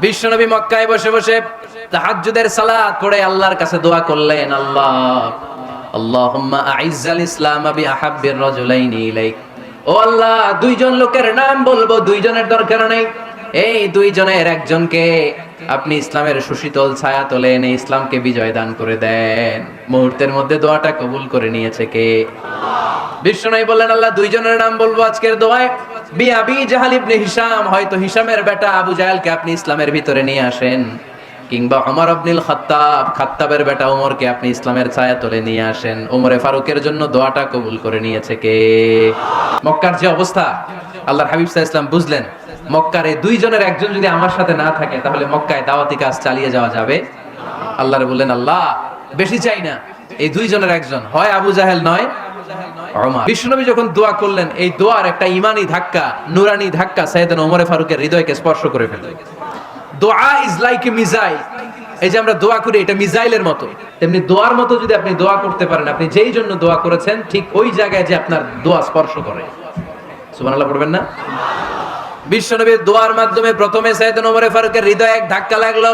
বিশ্বনবী মক্কায় বসে বসে তাহাজ্জুদের সালাত পড়ে আল্লাহর কাছে দোয়া করলেন, আল্লাহুম্মা আইজ্জাল ইসলাম বিআহাব্বির রাজুলাইনি ইলাইক। ও আল্লাহ, দুইজন লোকের নাম বলবো, দুইজনের দরকার নেই, এই দুইজনের একজনকে আপনি ইসলামের সুশীতল ছায়া তোলে এনে ইসলামকে বিজয় দান করে দেন। মুহূর্তের মধ্যে দোয়াটা কবুল করে নিয়েছে কে? বিশ্বনবী বললেন, আল্লাহ, দুইজনের নাম বলবো আজকের দোয়ায়। আবি জাহাল ইবনে হিশাম, হয়তো হিশামের বেটা আবু জাহেলকে আপনি ইসলামের ভিতরে নিয়ে আসেন, কিংবা ওমর ইবনুল খাত্তাব, খাত্তাবের বেটা ওমরকে আপনি ইসলামের ছায়া তলে নিয়ে আসেন। ওমরে ফারুকের জন্য দোয়াটা কবুল করে নিয়েছে কে? মক্কার যে অবস্থা, আল্লাহর হাবিব সাল্লাল্লাহু আলাইহি ওয়াসাল্লাম বুঝলেন, মক্কার এই দুইজনের একজন যদি আমার সাথে না থাকে তাহলে মক্কায় দাওয়াতি কাজ চালিয়ে যাওয়া যাবে। আল্লাহরে বললেন, আল্লাহ, বেশি চাই না, এই দুইজনের একজন, হয় আবু জাহেল নয় ওমর। বিশ্বনবী যখন দোয়া করলেন, এই দোয়ার একটা ঈমানি ধাক্কা, নূরানি ধাক্কা সাইয়েদনা ওমর ফারুকের হৃদয়কে স্পর্শ করে ফেলল। দোয়া ইজ লাইক এ মিসাইল। এই যে আমরা দোয়া করি, এটা মিসাইলের মতো। তেমনি দোয়ার মতো যদি আপনি দোয়া করতে পারেন, আপনি যেই জন্য দোয়া করেছেন ঠিক ওই জায়গায় যে আপনার দোয়া স্পর্শ করে। সুবহানাল্লাহ পড়বেন না? বিশ্বনবীর দোয়ার মাধ্যমে প্রথমে সাইয়েদনা ওমর ফারুকের হৃদয়ে এক ধাক্কা লাগলো।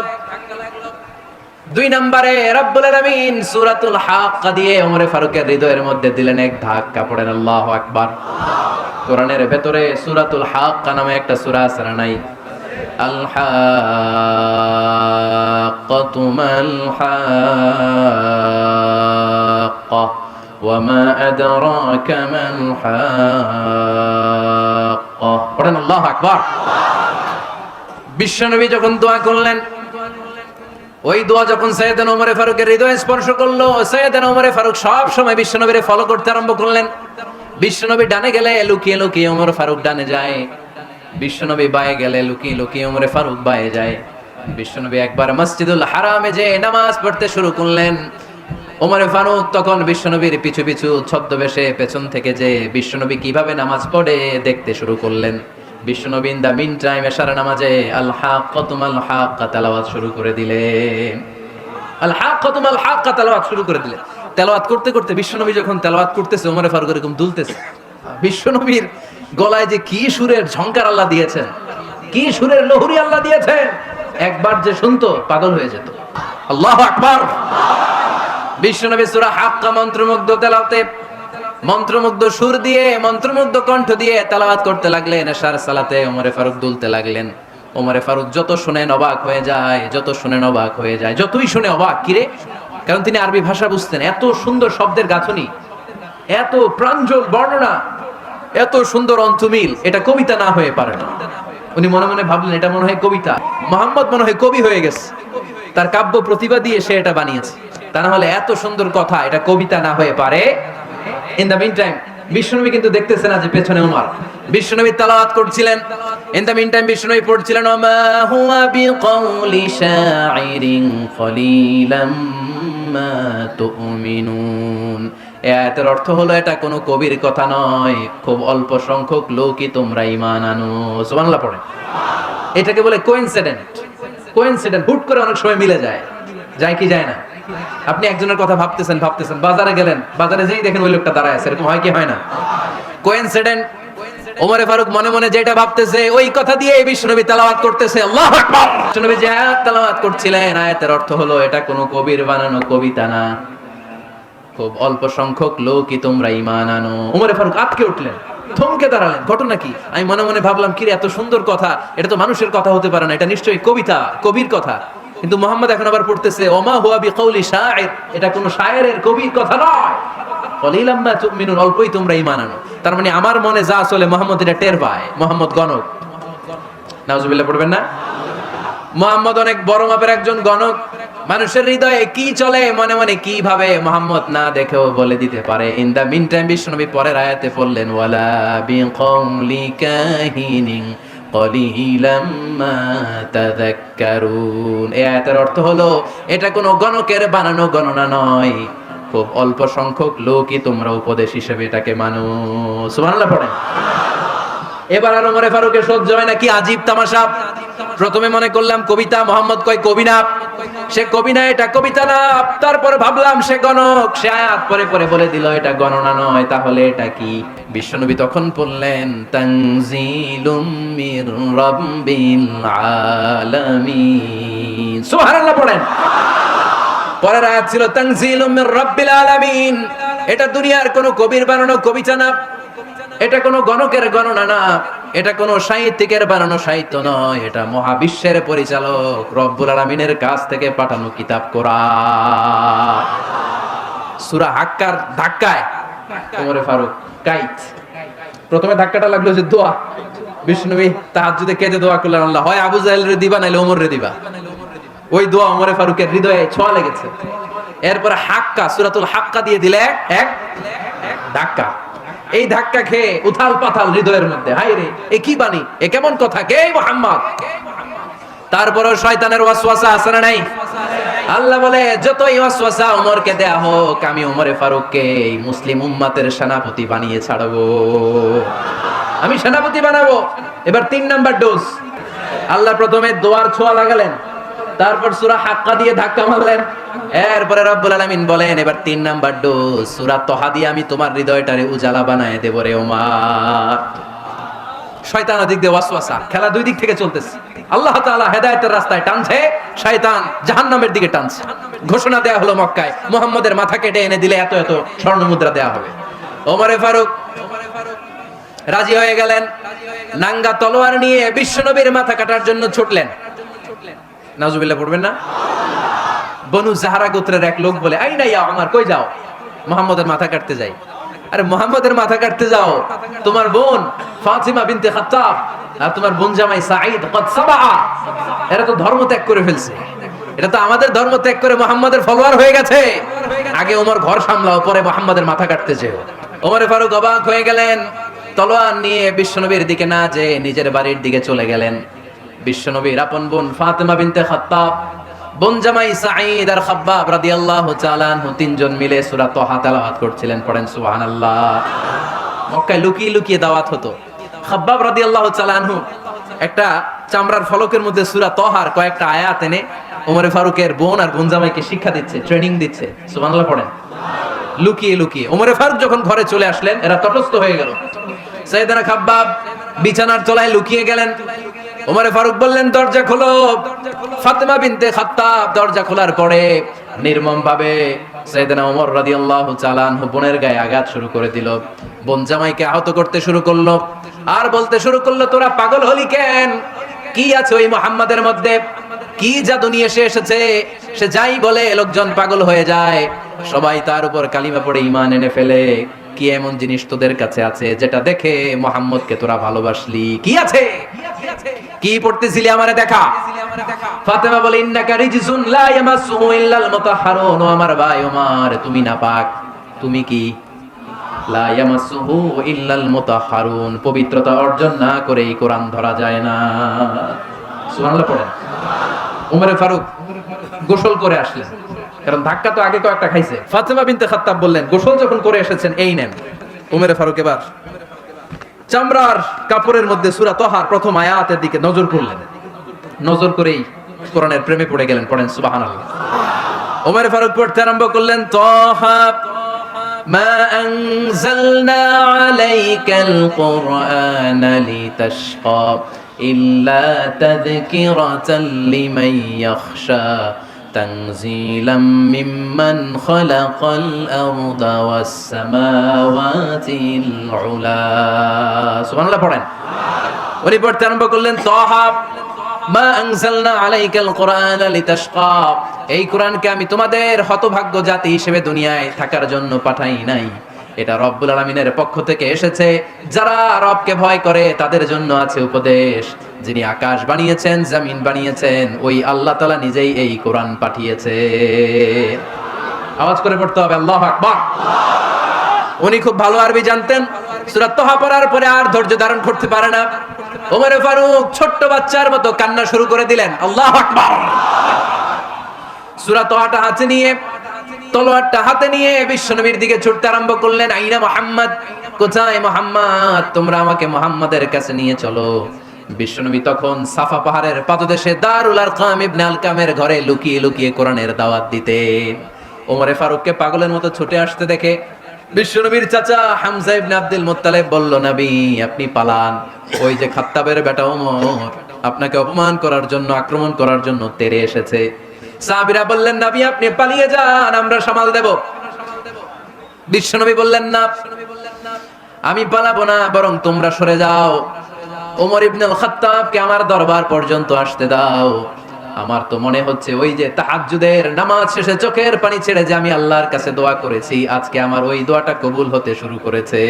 দুই নম্বরে রব্বুল আলামিন সূরাতুল হাক্কা দিয়ে ওমর ফারুকের হৃদয়ের মধ্যে দিলেন এক ধাক্কা। পড়েন আল্লাহু আকবার। কোরআনের ভেতরে সূরাতুল হাক্কা নামে একটা সূরা আছে না নাই? আল হাক্কাতু মাল হাক্কা ওয়া মা আদরাকা মাল হাক্কা। পড়েন আল্লাহু আকবার। বিশ্বনবী যখন দোয়া করলেন, ওই দোয়া যখন সাইয়েদনা ওমর ফারুকের হৃদয় স্পর্শ করলো, সাইয়েদনা ওমর ফারুক সব সময় বিশ্বনবীরে ফলো করতে আরম্ভ করলেন। বিশ্বনবী ডানে গেলে লুকিয়ে লুকিয়ে ওমর ফারুক ডানে যায়, বিশ্বনবী বায়ে গেলে লুকিয়ে লুকিয়ে ওমর ফারুক বায়ে যায়। বিশ্বনবী একবার মসজিদুল হারামে যে নামাজ পড়তে শুরু করলেন, ওমর ফারুক তখন বিশ্বনবীর পিছু পিছু ছদ্মবেশে পেছন থেকে যে বিশ্বনবী কিভাবে নামাজ পড়ে দেখতে শুরু করলেন। বিশ্বনবী ইন দা মিন টাইম এশার নামাজে আল হাক্কাতু মাল হাক্কা তেলাওয়াত শুরু করে দিলেন। আল হাক্কাতু মাল হাক্কা তেলাওয়াত শুরু করে দিলেন। তেলাওয়াত করতে করতে বিশ্বনবী যখন তেলাওয়াত করতেছে, ওমর ফারুক এরকম দুলতেছে। বিশ্বনবীর গলায় যে কি সুরের ঝংকার আল্লাহ দিয়েছেন, কি সুরের লহরী আল্লাহ দিয়েছেন, একবার যে শুনতো পাগল হয়ে যেত। আল্লাহু আকবার। বিশ্বনবী সূরা হাক্কা মন্ত্রমুগ্ধ তেলাওয়াতে, মন্ত্রমুগ্ধ সুর দিয়ে, মন্ত্রমুগ্ধ কণ্ঠ দিয়ে তেলাওয়াত করতে লাগলেন। এশার সালাতে ওমর ফারুক দুলতে লাগলেন। ওমর ফারুক যত শুনেন অবাক হয়ে যায়, যত শুনেন অবাক হয়ে যায়, যতই শুনে অবাক। কিরে? কারণ তিনি আরবি ভাষা বুঝতেন। এত সুন্দর শব্দের গাঁথনি, এত প্রাঞ্জল বর্ণনা, এত সুন্দর অন্তমিল, এটা কবিতা না হয়ে পারে না। উনি মনে মনে ভাবলেন, এটা মনে হয় কবিতা, মুহাম্মদ মনে হয় কবি হয়ে গেছে, তার কাব্য প্রতিভা দিয়ে সে এটা বানিয়েছে। তা না হলে এত সুন্দর কথা, এটা কবিতা না হয়ে পারে। ইন দা মিন টাইম বিশ্বনবী কিন্তু দেখতেছে না যে পেছনে ওমর। বিশ্বনবী তেলাওয়াত করছিলেন, ইন দা মিন টাইম বিশ্বনবী পড়ছিলেন, ওমা হুয়া বিকাউলি শাইরিন কলিলাম মা তুমিনুন। এই আয়াতের অর্থ হলো, এটা কোনো কবির কথা নয়, খুব অল্প সংখ্যক লোকই তোমরা ঈমান আনো। সুবহানাল্লাহ পড়ে। এটাকে বলে কোইন্সিডেন্ট। কোইন্সিডেন্ট হুট করে অনেক সময় মিলে যায়, যায় কি যায় না? আপনি একজনের কথা ভাবতেছেন ভাবতেছেন, বাজারে গেলেন, বাজারে যেই দেখেন ওই লোকটা দাঁড়ায় আছে, এরকম হয় কি হয় না? কোইন্সিডেন্ট। ওমর ফারুক মনে মনে যেটা ভাবতেছে ওই কথা দিয়ে বিশ্বনবী তেলাওয়াত করতেছে। আল্লাহু আকবার। বিশ্বনবী যে আয়াত তেলাওয়াত করছিলেন, আয়াতের অর্থ হলো, এটা কোনো কবির বানানো কবিতা না, খুব অল্প সংখ্যক লোকই তোমরা ঈমান আনো। ওমর ফারুক আটকে উঠলেন, থমকে দাঁড়ালেন। ঘটনা কি? আমি মনে মনে ভাবলাম, কি রে, এত সুন্দর কথা, এটা তো মানুষের কথা হতে পারে না, এটা নিশ্চয়ই কবিতা, কবির কথা। কিন্তু মুহাম্মদ এখন আবার পড়তেছে, ওমা হুয়া বিকাউলি শাইর, এটা কোনো শায়েরের, কবির কথা নয়। কলিলাম মা তুমিনুন, অল্পই তোমরা ঈমান আনো। তার মানে আমার মনে যা চলে মুহাম্মদ এটা টের পায়। মুহাম্মদ গণক। নাউজুবিল্লাহ পড়বেন না? মুহাম্মদ অনেক বড় মাপের একজন গণক। মানুষের হৃদয়ে কি চলে, মনে মনে কি ভাবে, মুহাম্মদ না দেখেও বলে দিতে পারে। ইন দা মিন টাইম বিশ্বনবী পরের আয়াতে পড়লেন, ওয়ালা বিকাউলি কাহিনিন কলিলাম মা তাযাক্কারুন। এই আয়াতের অর্থ হলো, এটা কোনো গণকের বানানো গণনা নয়, খুব অল্প সংখ্যক লোকই তোমরা উপদেশ হিসেবে এটাকে মানো। সুবহানাল্লাহ পড়েন। এবার আর ওমর ফারুকের সহ্য হয় না, কি আজীব তামাশা। প্রথমে মনে করলাম কবিতা, মুহাম্মদ কয় কবি না। সে কবি না, এটা কবিতা না। তারপরে ভাবলাম সে গণক, সে আয়াত পরে পরে বলে দিল এটা গণনা নয়, তাহলে এটা কি? বিশ্বনবী তখন বললেন তানজিলুম মির রাব্বিল আলামিন। সুবহানাল্লাহ পড়েন। পরের আয়াত ছিল তানজিলুম মির রাব্বিল আলামিন। এটা দুনিয়ার কোন কবির বানানো কবিতা না, এটা কোন গণকের গণনা না, এটা কোন সাহিত্যিকের বানানো সাহিত্য নয়, এটা মহাবিশ্বের পরিচালক রব্বুল আলামিনের কাছ থেকে পাঠানো কিতাব কোরআন। সূরা হাক্কার ধাক্কায় ওমরে ফারুক কাইত। প্রথমে ধাক্কাটা লাগলো যে দোয়া। বিষ্ণুবী তাহাজ্জুদে কেঁদে দোয়া করলেন, আল্লাহ হয় আবু জাহেলের দিবা নাইলে ওমরের দিবা। ওই দোয়া ওমরে ফারুকের হৃদয়ে ছোঁয়া লেগেছে। এরপরে হাক্কা, সূরাতুল হাক্কা দিয়ে দিলে এক ধাক্কা। এই ধাক্কা খেয়ে উথাল পাথাল হৃদয়ের মধ্যে, হায় রে এ কি বাণী, এ কেমন কথা, কে মুহাম্মদ? তারপরে শয়তানের ওয়াসওয়াসা আছে না নাই? আল্লাহ বলে যতই ওয়াসওয়াসা ওমরকে দেয়া হোক, আমি ওমরে ফারুককে এই মুসলিম উম্মতের সেনাপতি বানিয়ে ছাড়বো, আমি সেনাপতি বানাবো। এবার 3 নাম্বার ডোজ। আল্লাহ প্রথমে দোয়ার ছোঁয়া লাগালেন, তারপর সূরা হাক্কা দিয়ে ধাক্কা মারলেন, এরপরে রব্বুল আলামিন বলেন এবার 3 নাম্বার ডোজ সূরা তহা দিয়ে আমি তোমার হৃদয়টারে উজালা বানায় দেব রে ওমর। শয়তান দিক দিয়ে ওয়াসওয়াসা, খেলা দুই দিক থেকে চলতেছে। আল্লাহ তাআলা হেদায়েতের রাস্তায় টানছে, শয়তান জাহান্নামের দিকে টানছে। ঘোষণা দেয়া হলো মক্কায় মুহাম্মদের মাথা কেটে এনে দিলে এত এত স্বর্ণ মুদ্রা দেয়া হবে। ওমরে ফারুক রাজি হয়ে গেলেন, নাঙ্গা তলোয়ার নিয়ে বিশ্বনবীর মাথা কাটার জন্য ছুটলেন। নাউজুবিল্লাহ পড়বেন না? বনু জাহরা গোত্রের এক লোক বলে, আইনা ইয়া ওমর, কই যাও? মুহাম্মদের মাথা কাটতে যাই। আরে মুহাম্মদের মাথা কাটতে যাও? তোমার বোন ফাতিমা বিনতে খাত্তাব আর তোমার বোন জামাই সাঈদ কদ সাবা, এরা তো ধর্ম ত্যাগ করে ফেলছে, এটা তো আমাদের ধর্ম ত্যাগ করে মুহাম্মদের ফলোয়ার হয়ে গেছে। আগে ওমর ঘর সামলাও, পরে মুহাম্মদের মাথা কাটতে যেও। ওমরে ফারুক অবাক হয়ে গেলেন, তলোয়ার নিয়ে বিশ্বনবীর দিকে না যে নিজের বাড়ির দিকে চলে গেলেন। বিশ্বনবীর আপন বোন ফাতিমা বিনতে খাত্তাব, বোন জামাই সাঈদ আর খাব্বাব রাদিয়াল্লাহু তাআলা আনহু তিনজন মিলে সূরা তহা তেলাওয়াত করছিলেন। পড়েন সুবহানাল্লাহ। মক্কায় লুকিয়ে লুকিয়ে দাওয়াত হতো। খাব্বাব রাদিয়াল্লাহু তাআলা আনহু একটা চামড়ার ফলকের মধ্যে সূরা তহার কয়েকটা আয়াত এনে ওমরে ফারুকের বোন আর বোন জামাইকে শিক্ষা দিচ্ছে, ট্রেনিং দিচ্ছে। সুবহানাল্লাহ পড়েন। লুকিয়ে লুকিয়ে ওমরে ফারুক যখন ঘরে চলে আসলেন, এরা তটস্থ হয়ে গেল। সাইয়েদনা খাব্বাব বিছানার তলায় লুকিয়ে গেলেন। ওমরে ফারুক বললেন, দরজা খোলো। ফাতিমা বিনতে খাত্তাব দরজা খোলার পরে নির্মম ভাবে সাইয়েদনা ওমর রাদিয়াল্লাহু তাআলা আনহু বোনের গায়ে আঘাত শুরু করে দিল। বোন জামাইকে আহত করতে শুরু করলো আর বলতে শুরু করলো, তোরা পাগল হলি কেন? কি আছে ওই মুহাম্মাদের মধ্যে? কি জাদু নিয়ে এসেছে? সে যাই বলে লোকজন পাগল হয়ে যায়, সবাই তার উপর কালিমা পড়ে ঈমান এনে ফেলে। কি এমন জিনিস তোদের কাছে আছে যেটা দেখে মুহাম্মদকে তোরা ভালোবাসলি? কি আছে? কি পড়তেছিলি আমারে দেখা। ফাতেমা বলে, ইন্নাকা রিজসুন লা ইয়ামাসসুহু ইল্লাল মুতাহহারুন। ও আমার ভাই ওমর, তুমি নাপাক। তুমি কি? লা ইয়ামাসসুহু ইল্লাল মুতাহহারুন, পবিত্রতা অর্জন না করে এই কোরআন ধরা যায় না। সুবহানাল্লাহ পড়েন। ওমরে ফারুক গোসল করে আসলেন, কারণ ধাক্কা তো আগে কয়েকটা খাইছে। ফাতিমা বিনতে খাত্তাব বললেন, গোসল যখন করে এসেছেন এই নেন। ওমরে ফারুক এবার চামড়ার কাপড়ের মধ্যে সূরা তহার প্রথম আয়াতের দিকে নজর করলেন। নজর করেই কোরআনের প্রেমে পড়ে গেলেন। পড়েন সুবহানাল্লাহ। ওমরে ফারুক পড়তে আরম্ভ করলেন, তহা মা আনজালনা আলাইকাল কুরআনা লিতাশকা ইল্লা তাযকিরাতাল লিমান ইয়াখশা তানজিলাম মিম্মান খালাকাল আরদা ওয়াস সামাওয়াতিল উলা। সুবহানাল্লাহ পড়েন। উনি পড়তে আরম্ভ করলেন, তহা মা আনজালনা আলাইকাল কুরআনা লিতাশকা, এই কোরআনকে আমি তোমাদের হতভাগ্য জাতি হিসেবে দুনিয়ায় থাকার জন্য পাঠাই নাই। এটা রব্বুল আলামিনের পক্ষ থেকে এসেছে। যারা রবকে ভয় করে তাদের জন্য আছে উপদেশ। যিনি আকাশ বানিয়েছেন, জমিন বানিয়েছেন, ওই আল্লাহ তাআলা নিজেই এই কোরআন পাঠিয়েছে। আওয়াজ করে পড়তে হবে, আল্লাহু আকবার। উনি খুব ভালো আরবি জানতেন। সূরা তহা পড়ার পরে আর ধৈর্য ধারণ করতে পারে না। ওমরে ফারুক ছোট্ট বাচ্চার মতো কান্না শুরু করে দিলেন। আল্লাহু আকবার। সূরা তহাটা হাতে নিয়ে, তলোয়ারটা হাতে নিয়ে বিশ্বনবীর দিকে ছুটতে আরম্ভ করলেন। আইনা মুহাম্মদ, কোথায় মুহাম্মদ? তোমরা আমাকে মুহাম্মাদের কাছে নিয়ে চলো। বিশ্বনবী তখন সাফা পাহাড়ের পাদদেশে দারুল আরকাম ইবনে আলকামের ঘরে লুকিয়ে লুকিয়ে কোরআনের দাওয়াত দিতেন। ওমরে ফারুককে পাগলের মতো ছুটে আসতে দেখে বিশ্বনবীর চাচা হামজা ইবনে আব্দুল মুত্তালিব বলল, নবী আপনি পালান, ওই যে খাত্তাবের বেটা ওমর আপনাকে অপমান করার জন্য, আক্রমণ করার জন্য তেড়ে এসেছে। সাহাবীরা বললেন, নবী আপনি পালিয়ে যান, আমরা সামাল দেব। বিশ্বনবী বললেন, না আমি পালাবো না, বরং তোমরা সরে যাও। ওমর ইবনুল খাত্তাবকে আমার দরবার পর্যন্ত আসতে দাও। আমার তো মনে হচ্ছে ওই যে তাহাজ্জুদের নামাজ শেষে চোখের পানি ছেড়ে যে আমি আল্লাহর কাছে দোয়া করেছি, আজকে আমার ওই দোয়াটা কবুল হতে শুরু করেছে।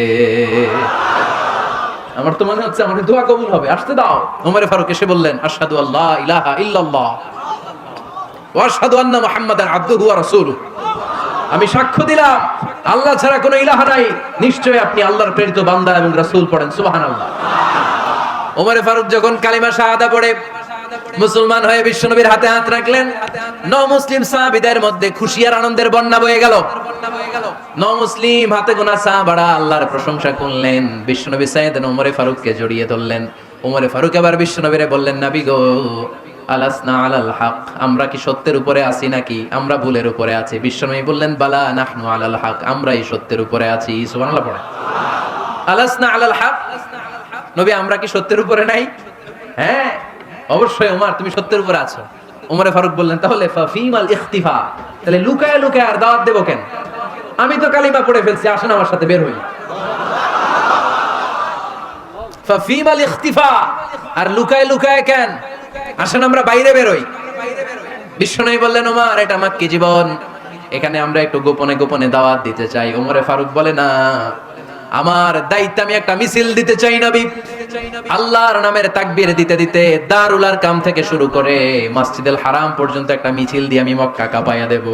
আমার তো মনে হচ্ছে আমার দোয়া কবুল হবে, আসতে দাও। ওমর ফারুক এসে বললেন, আশহাদু আল্লা ইলাহা ইল্লাল্লাহ ওয়া আশহাদু আন্না মুহাম্মাদান আবদুহু ওয়া রাসূলুহু, আমি সাক্ষ্য দিলাম আল্লাহ ছাড়া কোনো ইলাহা নাই, নিশ্চয়ই আপনি আল্লাহর প্রেরিত বান্দা এবং রাসূল। পড়েন সুবহানাল্লাহ। ওমর ফারুক যখন কালিমা শাহাদা পড়ে মুসলমান হয়ে বিশ্বনবীর হাতে হাত রাখলেন, মুসলিম সাহাবীদের মধ্যে খুশি আর আনন্দের বন্যা বয়ে গেল। মুসলিম হাতে গোনা সাহাবারা আল্লাহর প্রশংসা করলেন। বিশ্বনবী সাইয়েদনা ওমর ফারুককে জড়িয়ে ধরলেন। ওমর ফারুক আবার বিশ্বনবীরে বললেন, নবী গো আলাসনা আলাল হক, আমরা কি সত্যের উপরে আছি নাকি আমরা ভুলের উপরে আছি? বিশ্বনবী বললেন, বালা নাহনু আলাল হক, আমরাই সত্যের উপরে আছি। সুবহানাল্লাহ পড়ে। আলাসনা আলাল হক, নবী আমরা কি সত্যের উপরে নাই? হ্যাঁ অবশ্যই ওমর তুমি সত্যের উপরে আছো। ওমর ফারুক বললেন, তাহলে ফাফিমাল ইখতিফা, তাহলে লুকায় লুকায় আর দাওয়াত দেব কেন? আমি তো কালিমা পড়ে ফেলছি, আসেন আমার সাথে বের হই। ফাফিমাল ইখতিফা, আর লুকায় লুকায় কেন? আসেন আমরা বাইরে বের হই। বিশ্বনবী বললেন, ওমর এটা মাক্কি জীবন, এখানে আমরা একটু গোপনে গোপনে দাওয়াত দিতে চাই। ওমর ফারুক বলে, না আমার দায়িত্ব, আমি একটা মিছিল দিতে চাই নবী। আল্লাহর নামের তাকবীর দিতে দিতে দারুল আরকাম থেকে শুরু করে মসজিদুল হারাম পর্যন্ত একটা মিছিল দিয়ে আমি মক্কা কাঁপাইয়া দেব।